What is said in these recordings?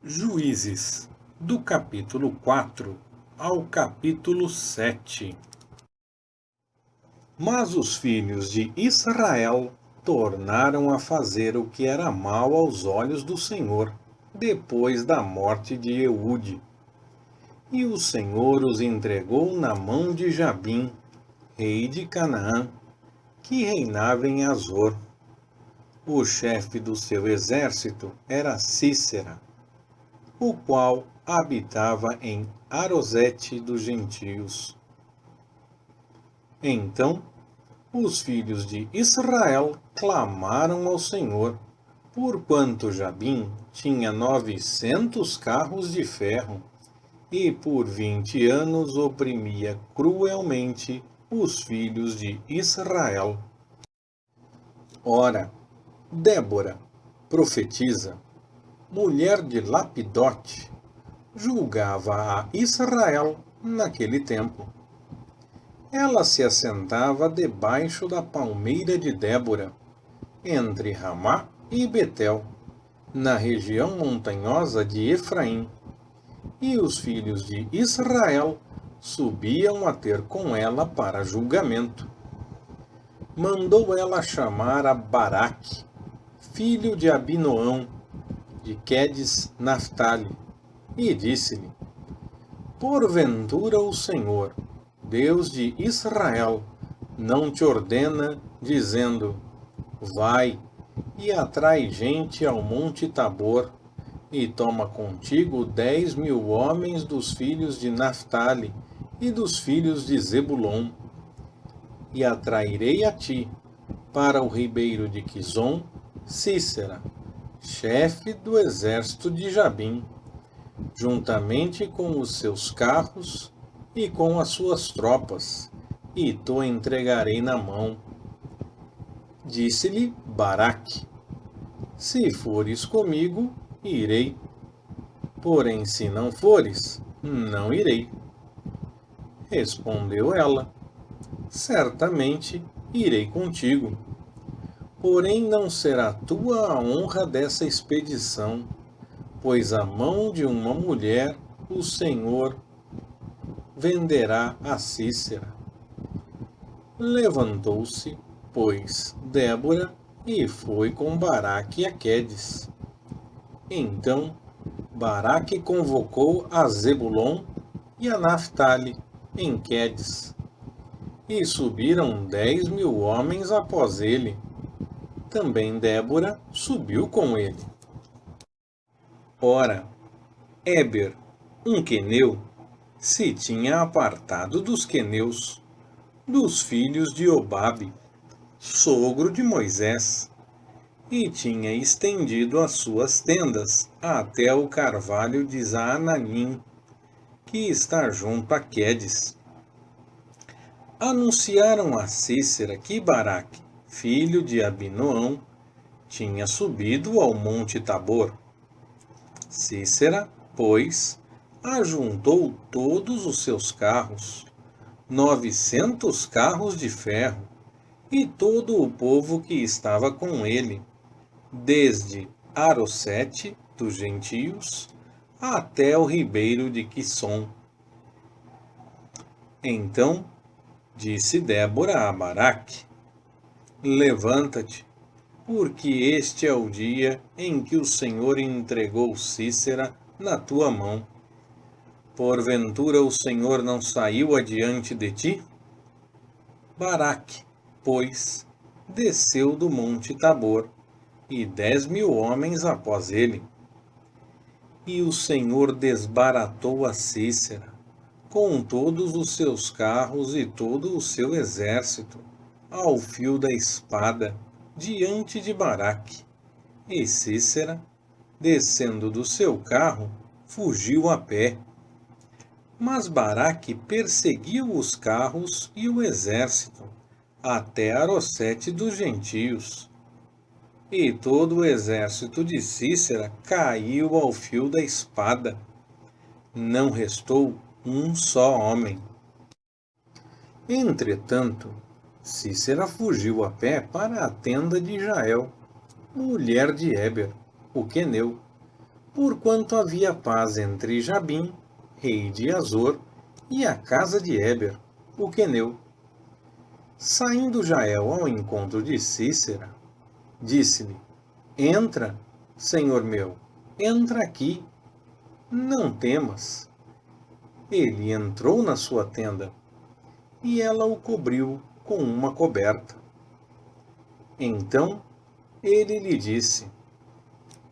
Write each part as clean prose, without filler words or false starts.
Juízes, do capítulo 4 ao capítulo 7. Mas os filhos de Israel tornaram a fazer o que era mal aos olhos do Senhor, depois da morte de Eude. E o Senhor os entregou na mão de Jabim, rei de Canaã, que reinava em Azor. O chefe do seu exército era Cícera, o qual habitava em Arosete dos gentios. Então os filhos de Israel clamaram ao Senhor, porquanto Jabim tinha 900 carros de ferro, e por 20 anos oprimia cruelmente os filhos de Israel. Ora, Débora, profetisa, mulher de Lapidote, julgava a Israel naquele tempo. Ela se assentava debaixo da palmeira de Débora, entre Ramá e Betel, na região montanhosa de Efraim. E os filhos de Israel subiam a ter com ela para julgamento. Mandou ela chamar a Baraque, filho de Abinoão, de Quedes Naftali, e disse-lhe: Porventura o Senhor, Deus de Israel, não te ordena, dizendo: Vai e atrai gente ao monte Tabor, e toma contigo 10.000 homens dos filhos de Naftali e dos filhos de Zebulon, e atrairei a ti, para o ribeiro de Quizon, Cícera, chefe do exército de Jabim, juntamente com os seus carros e com as suas tropas, e te entregarei na mão. Disse-lhe Baraque: Se fores comigo, irei. Porém, se não fores, não irei. Respondeu ela: Certamente irei contigo. Porém, não será tua a honra dessa expedição, pois a mão de uma mulher o Senhor venderá a Cícera. Levantou-se, pois, Débora, e foi com Baraque a Quedes. Então Baraque convocou a Zebulon e a Naftali em Quedes, e subiram 10.000 homens após ele. Também Débora subiu com ele. Ora, Éber, um queneu, se tinha apartado dos queneus, dos filhos de Obabe, sogro de Moisés, e tinha estendido as suas tendas até o carvalho de Zaananim, que está junto a Quedes. Anunciaram a Cícera que Baraque, filho de Abinoão, tinha subido ao monte Tabor. Cícera, pois, ajuntou todos os seus carros, 900 carros de ferro, e todo o povo que estava com ele, desde Arosete dos gentios até o ribeiro de Quisson. Então disse Débora a Baraque: Levanta-te, porque este é o dia em que o Senhor entregou Cícera na tua mão. Porventura o Senhor não saiu adiante de ti? Baraque, pois, desceu do monte Tabor, e 10.000 homens após ele. E o Senhor desbaratou a Cícera, com todos os seus carros e todo o seu exército, ao fio da espada, diante de Baraque. E Cícera, descendo do seu carro, fugiu a pé. Mas Baraque perseguiu os carros e o exército, até Arosete dos gentios. E todo o exército de Cícera caiu ao fio da espada. Não restou um só homem. Entretanto, Cícera fugiu a pé para a tenda de Jael, mulher de Éber, o queneu, porquanto havia paz entre Jabim, rei de Azor, e a casa de Éber, o queneu. Saindo Jael ao encontro de Sísera, disse-lhe: Entra, senhor meu, entra aqui, não temas. Ele entrou na sua tenda, e ela o cobriu com uma coberta. Então ele lhe disse: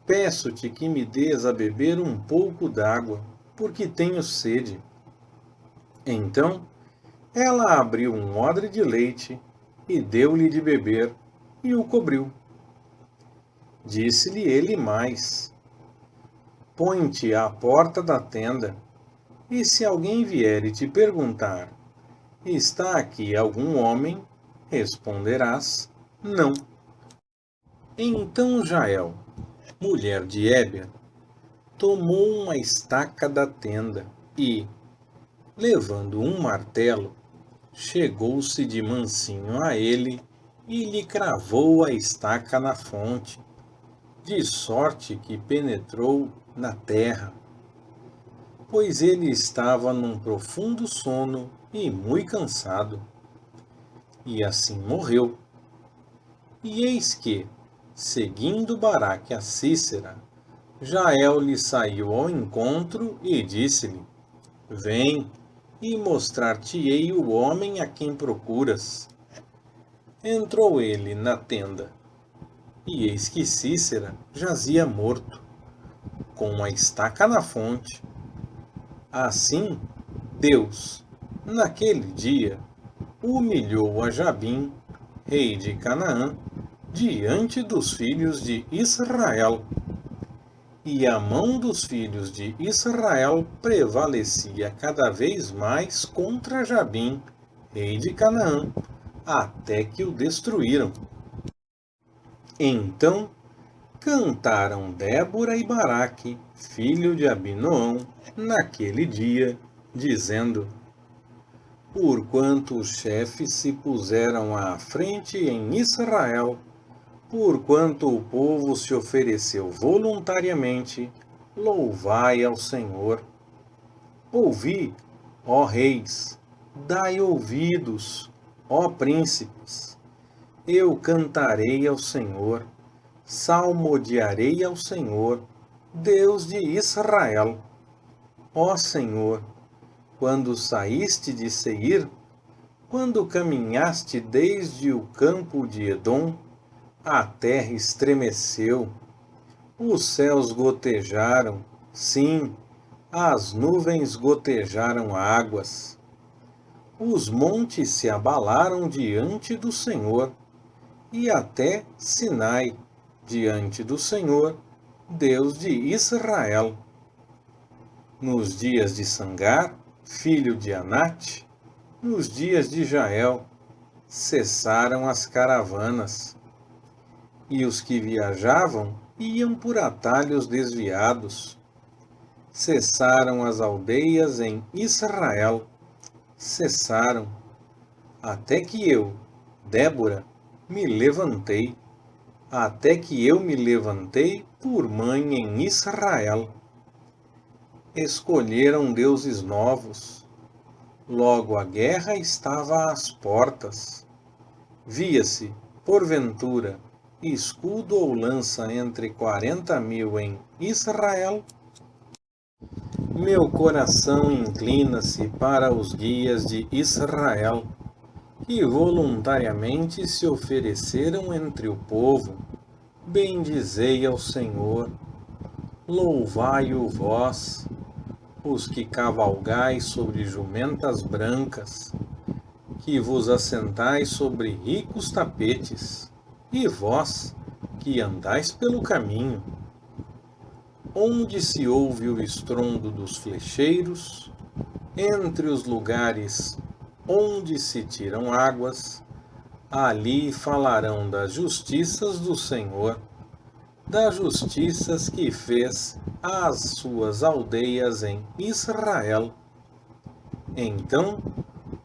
Peço-te que me dês a beber um pouco d'água, porque tenho sede. Então ela abriu um odre de leite e deu-lhe de beber, e o cobriu. Disse-lhe ele mais: Põe-te à porta da tenda, e se alguém vier e te perguntar: Está aqui algum homem? Responderás: Não. Então Jael, mulher de Éber, tomou uma estaca da tenda e, levando um martelo, chegou-se de mansinho a ele e lhe cravou a estaca na fonte, de sorte que penetrou na terra, pois ele estava num profundo sono e muito cansado. E assim morreu. E eis que, seguindo Baraque a Sísera, Jael lhe saiu ao encontro e disse-lhe: Vem, e mostrar-te-ei o homem a quem procuras. Entrou ele na tenda, e eis que Sísera jazia morto, com a estaca na fonte. Assim, Deus, naquele dia, humilhou a Jabim, rei de Canaã, diante dos filhos de Israel. E a mão dos filhos de Israel prevalecia cada vez mais contra Jabim, rei de Canaã, até que o destruíram. Então cantaram Débora e Baraque, filho de Abinoão, naquele dia, dizendo: Porquanto os chefes se puseram à frente em Israel, porquanto o povo se ofereceu voluntariamente, louvai ao Senhor. Ouvi, ó reis, dai ouvidos, ó príncipes. Eu cantarei ao Senhor, salmodiarei ao Senhor, Deus de Israel. Ó Senhor, quando saíste de Seir, quando caminhaste desde o campo de Edom, a terra estremeceu, os céus gotejaram, sim, as nuvens gotejaram águas. Os montes se abalaram diante do Senhor, e até Sinai, diante do Senhor, Deus de Israel. Nos dias de Sangar, filho de Anate, nos dias de Jael, cessaram as caravanas, e os que viajavam iam por atalhos desviados. Cessaram as aldeias em Israel, cessaram, até que eu, Débora, me levantei, até que eu me levantei por mãe em Israel. Escolheram deuses novos, logo a guerra estava às portas. Via-se, porventura, escudo ou lança entre 40.000 em Israel? Meu coração inclina-se para os guias de Israel, que voluntariamente se ofereceram entre o povo. Bendizei ao Senhor, louvai-o vós, os que cavalgais sobre jumentas brancas, que vos assentais sobre ricos tapetes, e vós, que andais pelo caminho, onde se ouve o estrondo dos flecheiros, entre os lugares onde se tiram águas, ali falarão das justiças do Senhor, das justiças que fez às suas aldeias em Israel. Então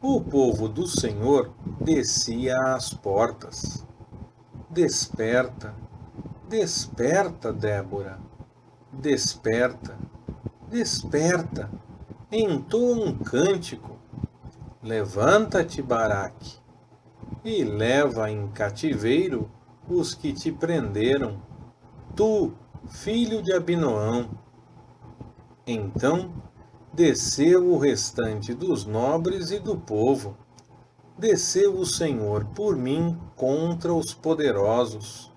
o povo do Senhor descia às portas. Desperta, desperta, Débora. desperta, desperta, entoa um cântico. Levanta-te, Baraque, e leva em cativeiro os que te prenderam, tu, filho de Abinoão. Então desceu o restante dos nobres e do povo. Desceu o Senhor por mim contra os poderosos.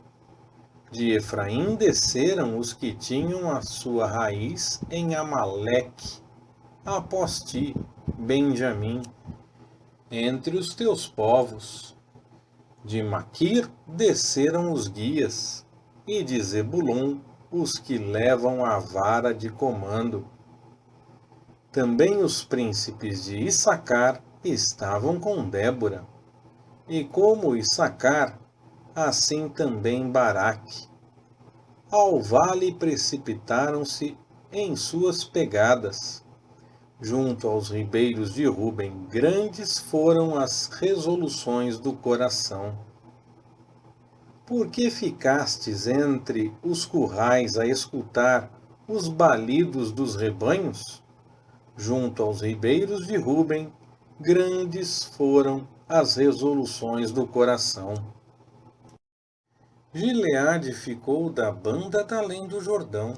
De Efraim desceram os que tinham a sua raiz em Amaleque, após ti, Benjamim, entre os teus povos. De Maquir desceram os guias, e de Zebulon os que levam a vara de comando. Também os príncipes de Issacar estavam com Débora, e como Issacar, assim também Baraque. Ao vale precipitaram-se em suas pegadas. Junto aos ribeiros de Ruben, grandes foram as resoluções do coração. Por que ficastes entre os currais a escutar os balidos dos rebanhos? Junto aos ribeiros de Ruben, grandes foram as resoluções do coração. Gileade ficou da banda da além do Jordão.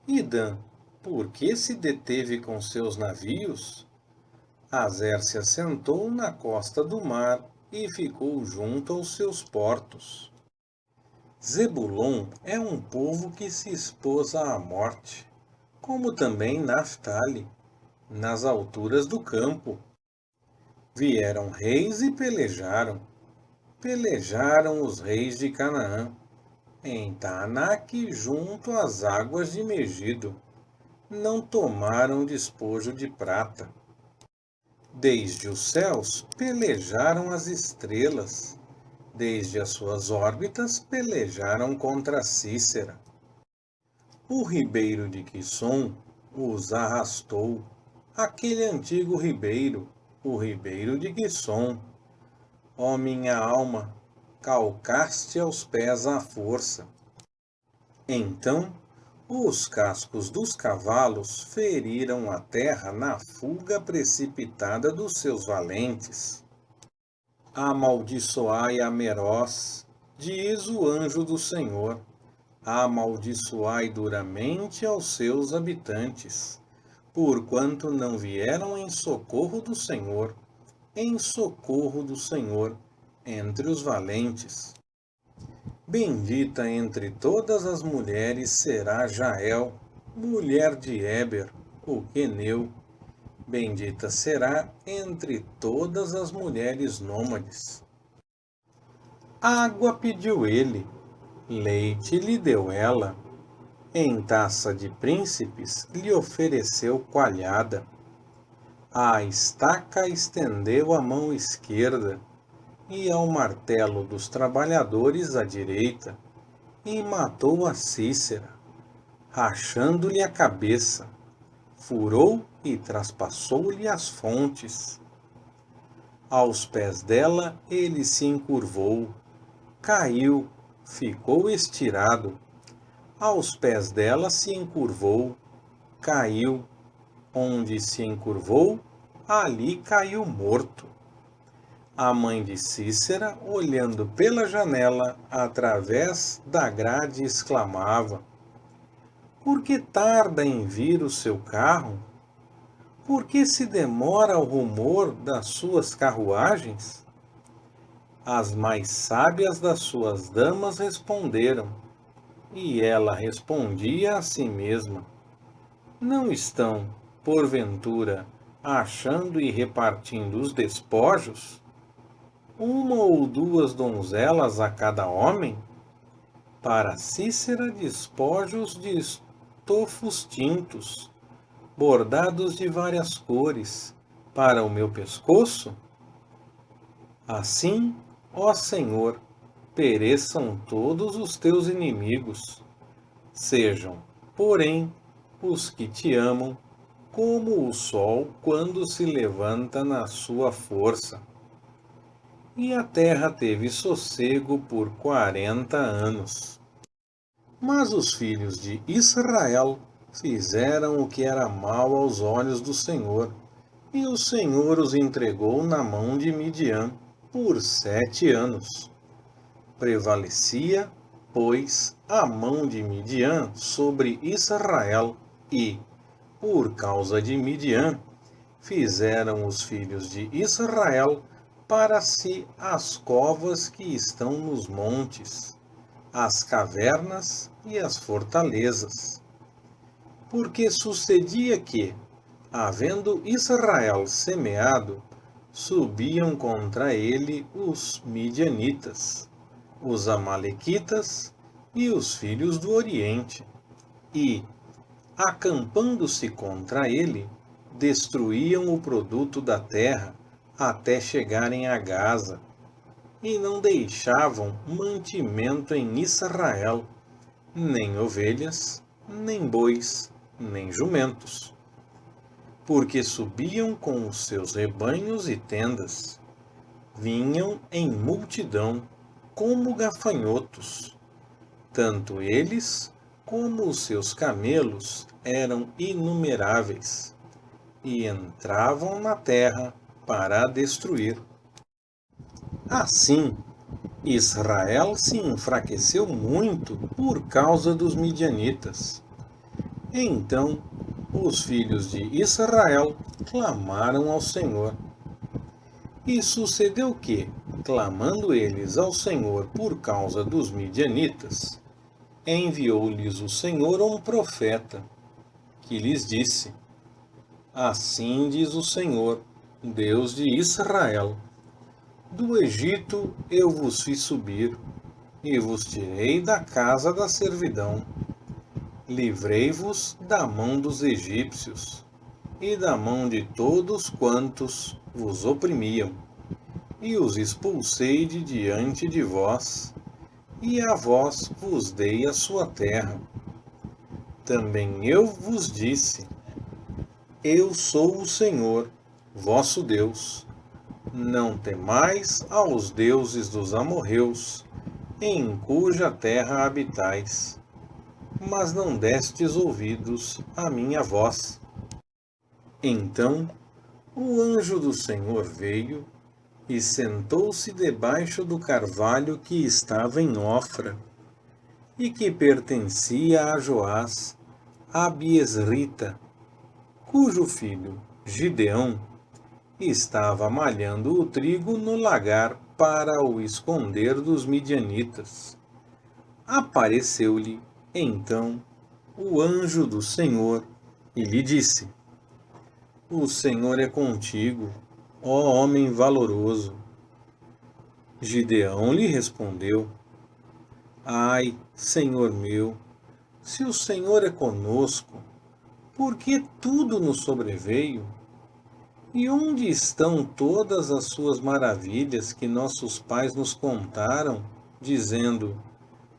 E Dan, por que se deteve com seus navios? Azer se assentou na costa do mar e ficou junto aos seus portos. Zebulon é um povo que se expôs à morte, como também Naftali, nas alturas do campo. Vieram reis e pelejaram. Pelejaram os reis de Canaã, em Taanaque, junto às águas de Megido. Não tomaram despojo de prata. Desde os céus pelejaram as estrelas. Desde as suas órbitas pelejaram contra Cícera. O ribeiro de Quisson os arrastou, aquele antigo ribeiro, o ribeiro de Quisson. Ó minha alma, calcaste aos pés à força. Então os cascos dos cavalos feriram a terra na fuga precipitada dos seus valentes. Amaldiçoai a Meroz, diz o anjo do Senhor. Amaldiçoai duramente aos seus habitantes, porquanto não vieram em socorro do Senhor, entre os valentes. Bendita entre todas as mulheres será Jael, mulher de Éber, o queneu. Bendita será entre todas as mulheres nômades. Água pediu ele, leite lhe deu ela. Em taça de príncipes lhe ofereceu coalhada. À estaca estendeu a mão esquerda, e ao martelo dos trabalhadores à direita, e matou a Cícera, rachando-lhe a cabeça, furou e traspassou-lhe as fontes. Aos pés dela ele se encurvou, caiu, ficou estirado. Aos pés dela se encurvou, caiu. Onde se encurvou, ali caiu morto. A mãe de Cícera, olhando pela janela, através da grade, exclamava: Por que tarda em vir o seu carro? Por que se demora o rumor das suas carruagens? As mais sábias das suas damas responderam, e ela respondia a si mesma: Não estão, porventura, achando e repartindo os despojos? Uma ou duas donzelas a cada homem? Para Cícera despojos de estofos tintos, bordados de várias cores, para o meu pescoço? Assim, ó Senhor, pereçam todos os teus inimigos. Sejam, porém, os que te amam, como o sol quando se levanta na sua força. E a terra teve sossego por 40 anos. Mas os filhos de Israel fizeram o que era mal aos olhos do Senhor, e o Senhor os entregou na mão de Midian por 7 anos. Prevalecia, pois, a mão de Midian sobre Israel, e, por causa de Midian, fizeram os filhos de Israel para si as covas que estão nos montes, as cavernas e as fortalezas. Porque sucedia que, havendo Israel semeado, subiam contra ele os midianitas, os amalequitas e os filhos do Oriente, e, acampando-se contra ele, destruíam o produto da terra até chegarem a Gaza, e não deixavam mantimento em Israel, nem ovelhas, nem bois, nem jumentos, porque subiam com os seus rebanhos e tendas, vinham em multidão como gafanhotos, tanto eles como os seus camelos eram inumeráveis, e entravam na terra para a destruir. Assim, Israel se enfraqueceu muito por causa dos midianitas. Então, os filhos de Israel clamaram ao Senhor. E sucedeu que, clamando eles ao Senhor por causa dos midianitas, enviou-lhes o Senhor um profeta, que lhes disse: Assim diz o Senhor, Deus de Israel: Do Egito eu vos fiz subir, e vos tirei da casa da servidão. Livrei-vos da mão dos egípcios, e da mão de todos quantos vos oprimiam, e os expulsei de diante de vós, e a vós vos dei a sua terra. Também eu vos disse: Eu sou o Senhor, vosso Deus. Não temais aos deuses dos amorreus, em cuja terra habitais. Mas não destes ouvidos à minha voz. Então o anjo do Senhor veio e sentou-se debaixo do carvalho que estava em Ofra, e que pertencia a Joás, a Abiesrita, cujo filho, Gideão, estava malhando o trigo no lagar para o esconder dos midianitas. Apareceu-lhe, então, o anjo do Senhor e lhe disse: O Senhor é contigo, ó homem valoroso. Gideão lhe respondeu: Ai, Senhor meu, se o Senhor é conosco, por que tudo nos sobreveio? E onde estão todas as suas maravilhas que nossos pais nos contaram, dizendo: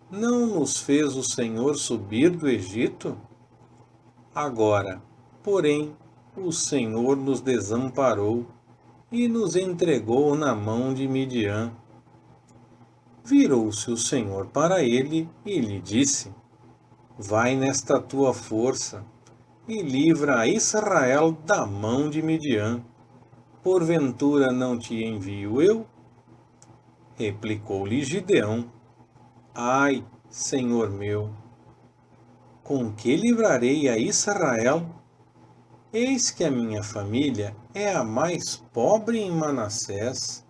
Não nos fez o Senhor subir do Egito? Agora, porém, o Senhor nos desamparou e nos entregou na mão de Midian. Virou-se o Senhor para ele e lhe disse: Vai nesta tua força e livra a Israel da mão de Midian. Porventura não te envio eu? Replicou-lhe Gideão: Ai, Senhor meu, com que livrarei a Israel? Eis que a minha família é a mais pobre em Manassés,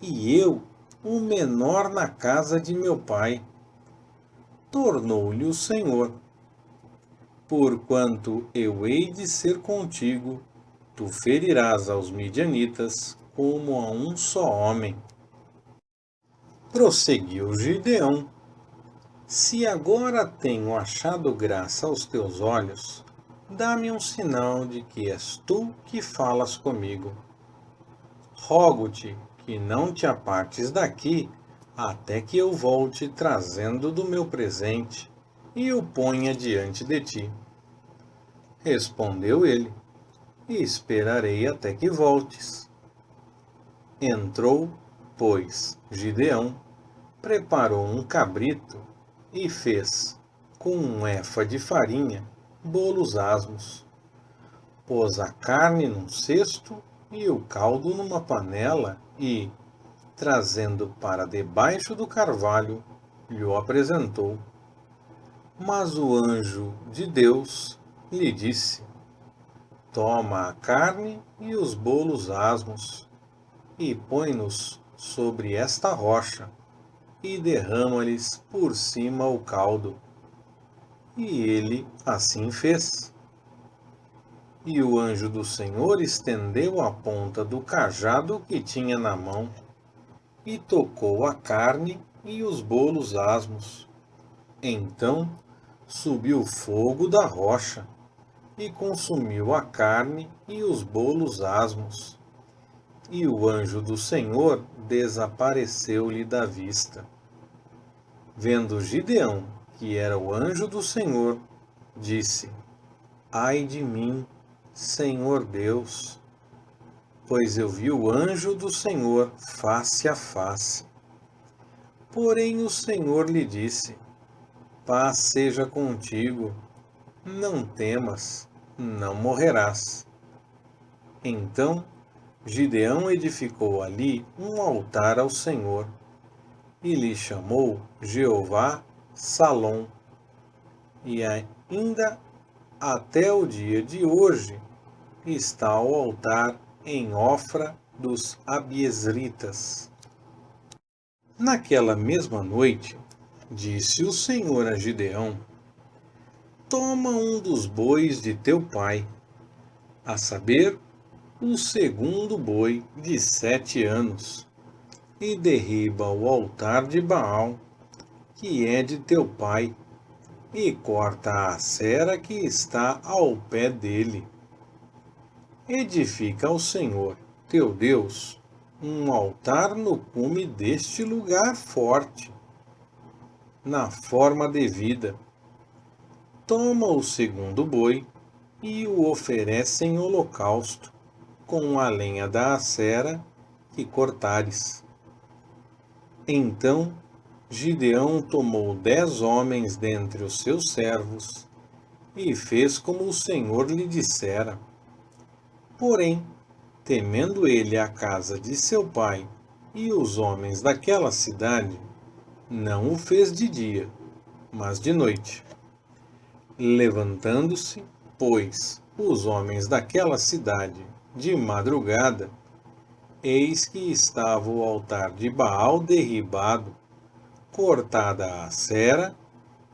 e eu, o menor na casa de meu pai. Tornou-lhe o Senhor: Porquanto eu hei de ser contigo, tu ferirás aos midianitas como a um só homem. Prosseguiu Gideão: Se agora tenho achado graça aos teus olhos, dá-me um sinal de que és tu que falas comigo. Rogo-te que não te apartes daqui até que eu volte trazendo do meu presente e o ponha diante de ti. Respondeu ele: Esperarei até que voltes. Entrou, pois, Gideão, preparou um cabrito e fez com um efa de farinha, bolos asmos. Pôs a carne num cesto e o caldo numa panela e, trazendo para debaixo do carvalho, lhe o apresentou. Mas o anjo de Deus lhe disse: Toma a carne e os bolos asmos, e põe-nos sobre esta rocha, e derrama-lhes por cima o caldo. E ele assim fez. E o anjo do Senhor estendeu a ponta do cajado que tinha na mão, e tocou a carne e os bolos asmos. Então subiu fogo da rocha, e consumiu a carne e os bolos asmos. E o anjo do Senhor desapareceu-lhe da vista. Vendo Gideão que era o anjo do Senhor, disse: Ai de mim, Senhor Deus, pois eu vi o anjo do Senhor face a face. Porém o Senhor lhe disse: Paz seja contigo, não temas, não morrerás. Então Gideão edificou ali um altar ao Senhor, e lhe chamou Jeová Salom. E ainda até o dia de hoje está o altar em Ofra dos Abiezritas. Naquela mesma noite, disse o Senhor a Gideão: Toma um dos bois de teu pai, a saber, o segundo boi de 7 anos, e derriba o altar de Baal, que é de teu pai, e corta a acera que está ao pé dele. Edifica ao Senhor, teu Deus, um altar no cume deste lugar forte, na forma devida. Toma o segundo boi e o oferece em holocausto, com a lenha da acera que cortares. Então Gideão tomou 10 homens dentre os seus servos e fez como o Senhor lhe dissera. Porém, temendo ele a casa de seu pai e os homens daquela cidade, não o fez de dia, mas de noite. Levantando-se, pois, os homens daquela cidade, de madrugada, eis que estava o altar de Baal derribado, cortada a cera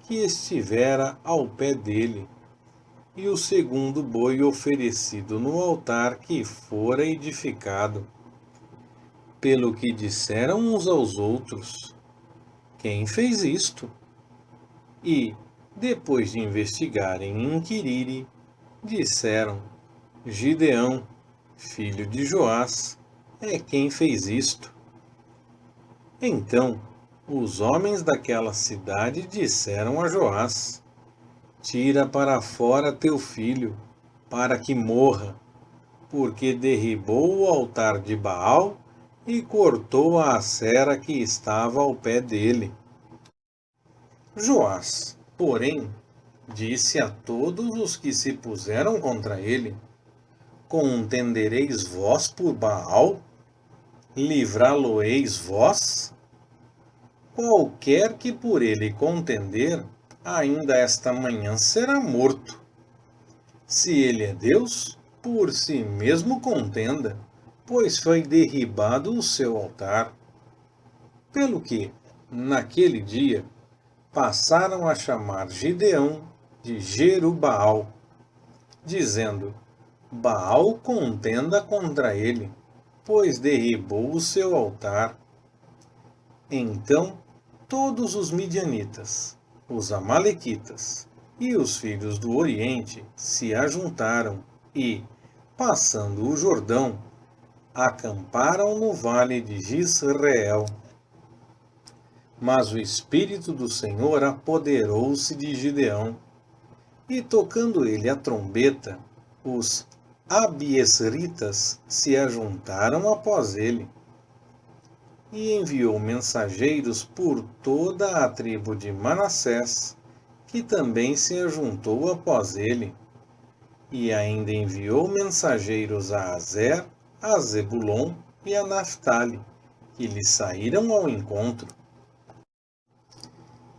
que estivera ao pé dele, e o segundo boi oferecido no altar que fora edificado. Pelo que disseram uns aos outros: Quem fez isto? E, depois de investigarem e inquirirem, disseram: Gideão, filho de Joás, é quem fez isto. Então os homens daquela cidade disseram a Joás: Tira para fora teu filho, para que morra, porque derribou o altar de Baal e cortou a acera que estava ao pé dele. Joás, porém, disse a todos os que se puseram contra ele: Contendereis vós por Baal? Livrá-lo-eis vós? Qualquer que por ele contender, ainda esta manhã será morto. Se ele é Deus, por si mesmo contenda, pois foi derribado o seu altar. Pelo que, naquele dia, passaram a chamar Gideão de Jerubaal, dizendo: Baal contenda contra ele, pois derribou o seu altar. Então todos os midianitas, os amalequitas e os filhos do Oriente se ajuntaram e, passando o Jordão, acamparam no vale de Jizreel. Mas o Espírito do Senhor apoderou-se de Gideão, e tocando ele a trombeta, os Abiesritas se ajuntaram após ele. E enviou mensageiros por toda a tribo de Manassés que também se ajuntou após ele, e ainda enviou mensageiros a Azer, a Zebulon e a Naphtali, que lhe saíram ao encontro.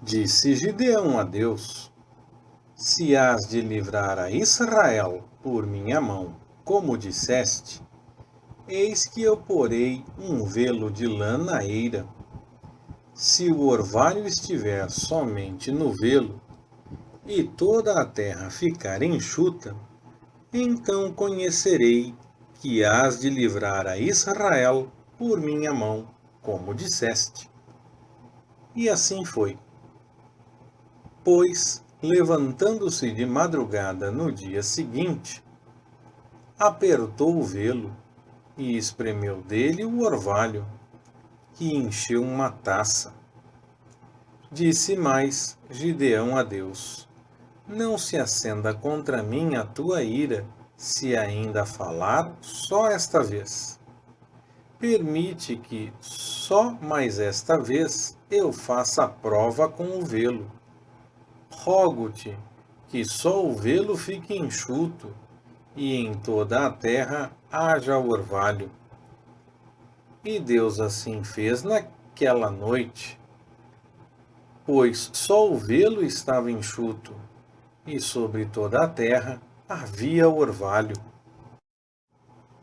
Disse Gideão a Deus: Se hás de livrar a Israel por minha mão, como disseste, eis que eu porei um velo de lã na eira. Se o orvalho estiver somente no velo, e toda a terra ficar enxuta, então conhecerei que hás de livrar a Israel por minha mão, como disseste. E assim foi. Pois, levantando-se de madrugada no dia seguinte, apertou o velo e espremeu dele o orvalho, que encheu uma taça. Disse mais Gideão a Deus: Não se acenda contra mim a tua ira, se ainda falar só esta vez. Permite que, só mais esta vez, eu faça a prova com o velo. Rogo-te que só o velo fique enxuto, e em toda a terra haja orvalho. E Deus assim fez naquela noite, pois só o velo estava enxuto, e sobre toda a terra havia orvalho.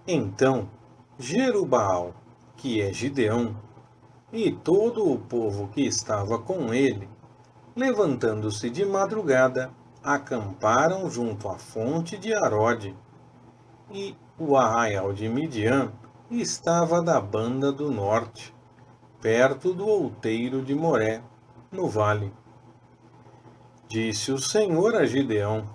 Então Jerubaal, que é Gideão, e todo o povo que estava com ele, levantando-se de madrugada, acamparam junto à fonte de Arode, e o arraial de Midian estava da banda do norte, perto do outeiro de Moré, no vale. Disse o Senhor a Gideão: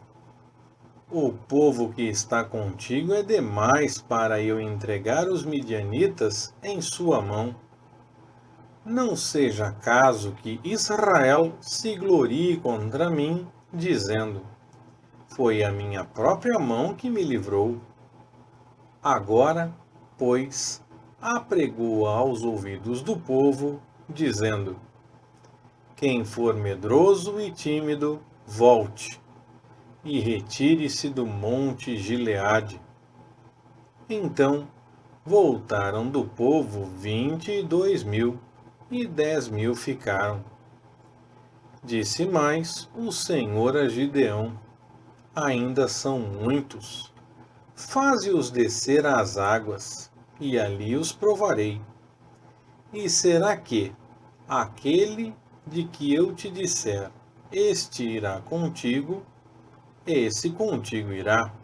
O povo que está contigo é demais para eu entregar os midianitas em sua mão. Não seja caso que Israel se glorie contra mim, dizendo: Foi a minha própria mão que me livrou. Agora, pois, apregoa aos ouvidos do povo, dizendo: Quem for medroso e tímido, volte, e retire-se do monte Gileade. Então voltaram do povo 22.000, e 10.000 ficaram. Disse mais o Senhor a Gideão: Ainda são muitos. Faze-os descer às águas, e ali os provarei. E será que aquele de que eu te disser, este irá contigo, esse contigo irá.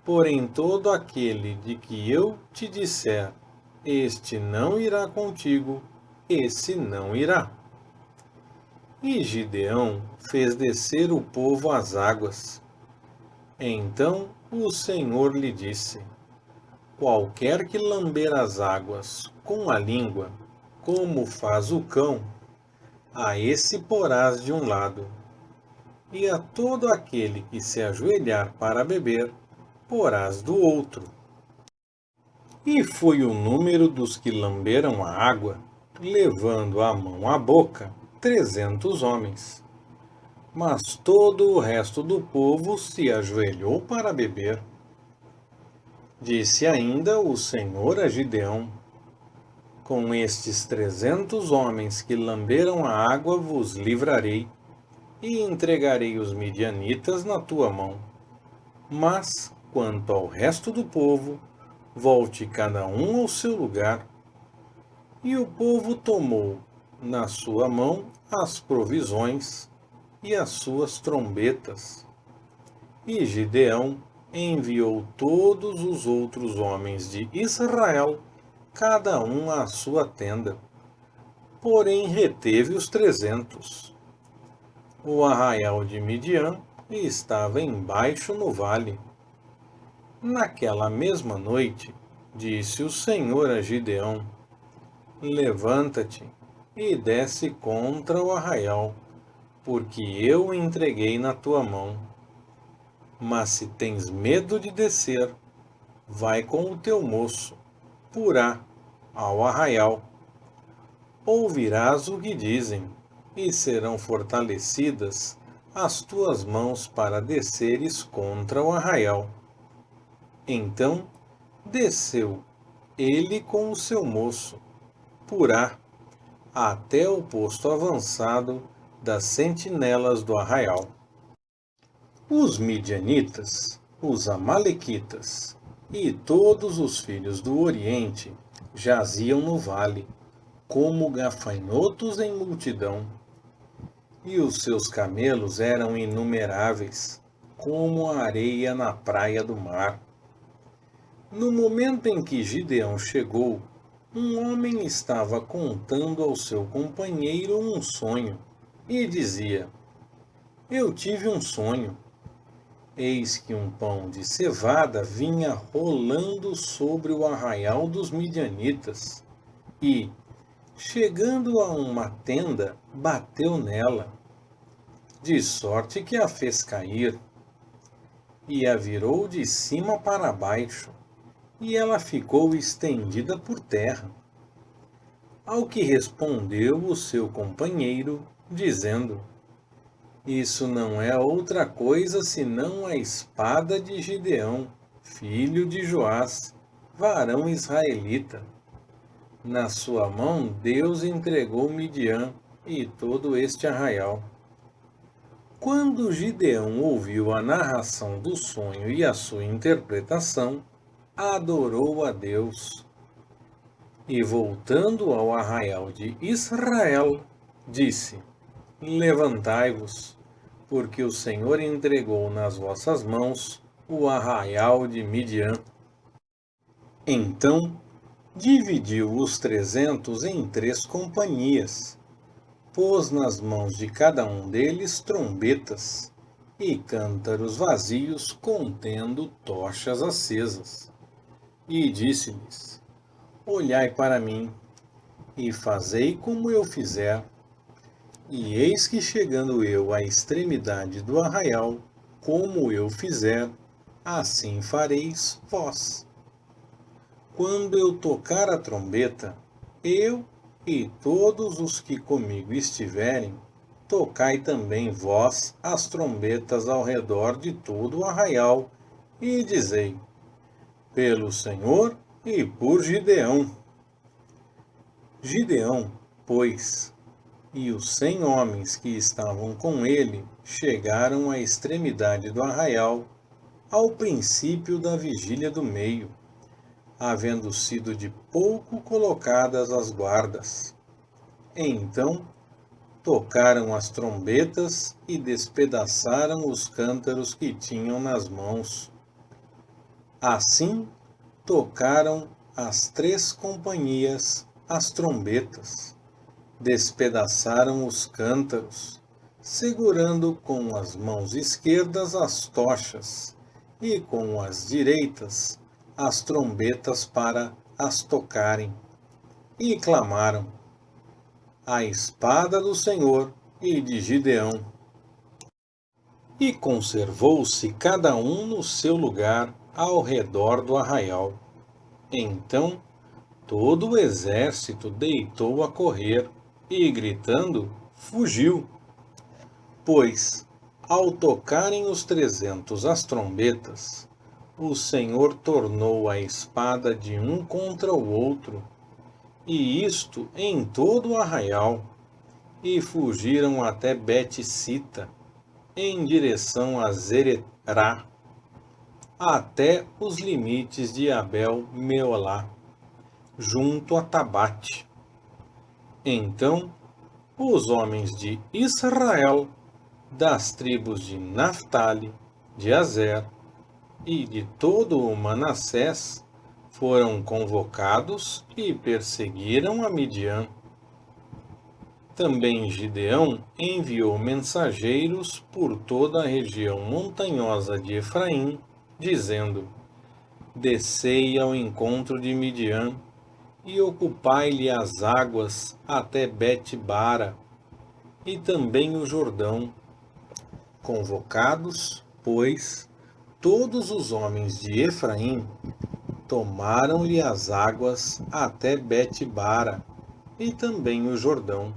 Porém, todo aquele de que eu te disser, este não irá contigo, esse não irá. E Gideão fez descer o povo às águas. Então o Senhor lhe disse: Qualquer que lamber as águas com a língua, como faz o cão, a esse porás de um lado, e a todo aquele que se ajoelhar para beber, porás do outro. E foi o número dos que lamberam a água, levando a mão à boca, 300 homens. Mas todo o resto do povo se ajoelhou para beber. Disse ainda o Senhor a Gideão: Com estes 300 homens que lamberam a água vos livrarei, e entregarei os midianitas na tua mão. Mas, quanto ao resto do povo, volte cada um ao seu lugar. E o povo tomou na sua mão as provisões e as suas trombetas. E Gideão enviou todos os outros homens de Israel, cada um à sua tenda. Porém reteve os 300. O arraial de Midian estava embaixo no vale. Naquela mesma noite, disse o Senhor a Gideão: Levanta-te e desce contra o arraial, porque eu o entreguei na tua mão. Mas se tens medo de descer, vai com o teu moço, Purá, ao arraial. Ouvirás o que dizem, e serão fortalecidas as tuas mãos para desceres contra o arraial. Então desceu ele com o seu moço, Purá, até o posto avançado das sentinelas do arraial. Os midianitas, os amalequitas e todos os filhos do Oriente jaziam no vale, como gafanhotos em multidão, e os seus camelos eram inumeráveis, como a areia na praia do mar. No momento em que Gideão chegou, um homem estava contando ao seu companheiro um sonho, e dizia: Eu tive um sonho. Eis que um pão de cevada vinha rolando sobre o arraial dos midianitas, e, chegando a uma tenda, bateu nela, de sorte que a fez cair, e a virou de cima para baixo, e ela ficou estendida por terra. Ao que respondeu o seu companheiro, dizendo: Isso não é outra coisa senão a espada de Gideão, filho de Joás, varão israelita. Na sua mão Deus entregou Midian e todo este arraial. Quando Gideão ouviu a narração do sonho e a sua interpretação, adorou a Deus. E voltando ao arraial de Israel, disse: Levantai-vos, porque o Senhor entregou nas vossas mãos o arraial de Midian. Então dividiu os 300 em 3 companhias, pôs nas mãos de cada um deles trombetas e cântaros vazios contendo tochas acesas. E disse-lhes: Olhai para mim, e fazei como eu fizer. E eis que chegando eu à extremidade do arraial, como eu fizer, assim fareis vós. Quando eu tocar a trombeta, eu e todos os que comigo estiverem, tocai também vós as trombetas ao redor de todo o arraial, e dizei: Pelo Senhor e por Gideão. Gideão, pois, e os 100 homens que estavam com ele chegaram à extremidade do arraial, ao princípio da vigília do meio, havendo sido de pouco colocadas as guardas. Então tocaram as trombetas e despedaçaram os cântaros que tinham nas mãos. Assim tocaram as 3 companhias as trombetas, despedaçaram os cântaros, segurando com as mãos esquerdas as tochas e com as direitas as trombetas para as tocarem, e clamaram: A espada do Senhor e de Gideão. E conservou-se cada um no seu lugar ao redor do arraial. Então todo o exército deitou a correr e, gritando, fugiu. Pois, ao tocarem os 300 as trombetas, o Senhor tornou a espada de um contra o outro, e isto em todo o arraial, e fugiram até Bet-sita, em direção a Zererá, até os limites de Abel-meolá, junto a Tabate. Então os homens de Israel, das tribos de Naftali, de Azer e de todo o Manassés, foram convocados e perseguiram a Midian. Também Gideão enviou mensageiros por toda a região montanhosa de Efraim, dizendo: Descei ao encontro de Midian e ocupai-lhe as águas até Bet-bara, e também o Jordão. Convocados, pois, todos os homens de Efraim, tomaram-lhe as águas até Bet-bara, e também o Jordão,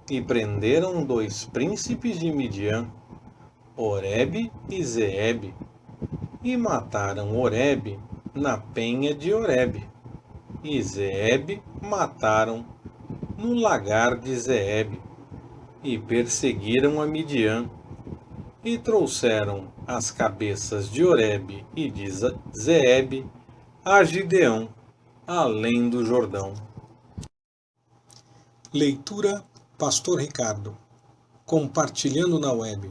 e prenderam 2 príncipes de Midian, Oreb e Zeeb, e mataram Oreb na penha de Oreb, e Zeeb mataram no lagar de Zeeb, e perseguiram a Midian, e trouxeram as cabeças de Oreb e de Zeeb a Gideão, além do Jordão. Leitura Pastor Ricardo. Compartilhando na web.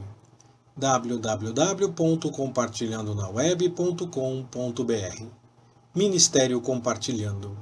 www.compartilhandonaweb.com.br. Ministério Compartilhando.